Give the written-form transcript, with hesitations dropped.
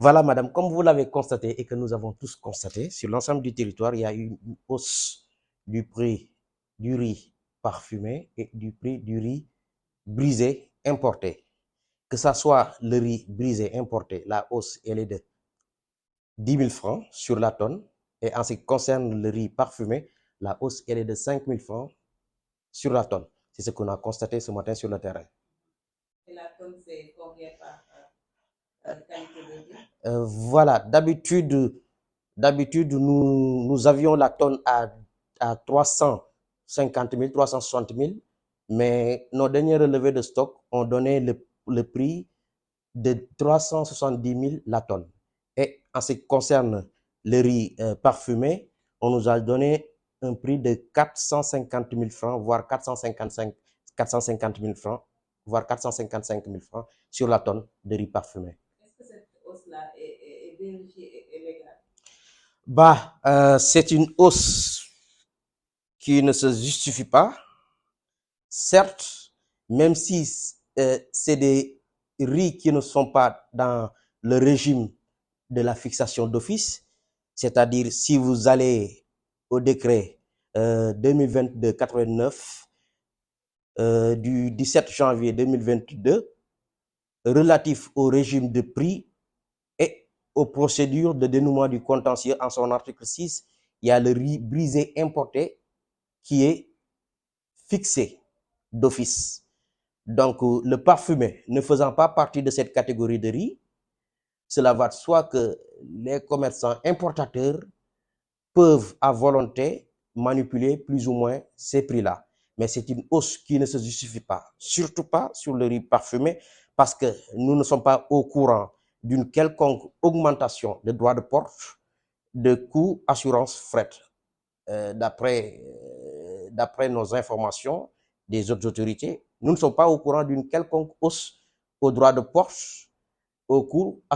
Voilà, madame, comme vous l'avez constaté et que nous avons tous constaté, sur l'ensemble du territoire, il y a eu une hausse du prix du riz parfumé et du prix du riz brisé importé. Que ce soit le riz brisé importé, la hausse, elle est de 10 000 francs sur la tonne. Et en ce qui concerne le riz parfumé, la hausse, elle est de 5 000 francs sur la tonne. C'est ce qu'on a constaté ce matin sur le terrain. Et la tonne, c'est combien par qualité de riz? Voilà, d'habitude, nous avions la tonne à 350 000, 360 000, mais nos derniers relevés de stock ont donné le prix de 370 000 la tonne. Et en ce qui concerne le riz parfumé, on nous a donné un prix de 450 000 francs, voire 450 000 francs, voire 455 000 francs sur la tonne de riz parfumé. Est-ce que cette hausse-là est vérifiée et légale? Bah, c'est une hausse qui ne se justifie pas. Certes, même si c'est des riz qui ne sont pas dans le régime de la fixation d'office, c'est-à-dire si vous allez au décret 2022-89 du 17 janvier 2022 relatif au régime de prix et aux procédures de dénouement du contentieux, en son article 6, il y a le riz brisé importé qui est fixé d'office. Donc, le parfumé ne faisant pas partie de cette catégorie de riz, cela va de soi que les commerçants importateurs peuvent à volonté manipuler plus ou moins ces prix-là. Mais c'est une hausse qui ne se justifie pas, surtout pas sur le riz parfumé, parce que nous ne sommes pas au courant d'une quelconque augmentation de droits de port, de coûts assurance fret. D'après nos informations des autres autorités, nous ne sommes pas au courant d'une quelconque hausse au droit de port, au coût assurance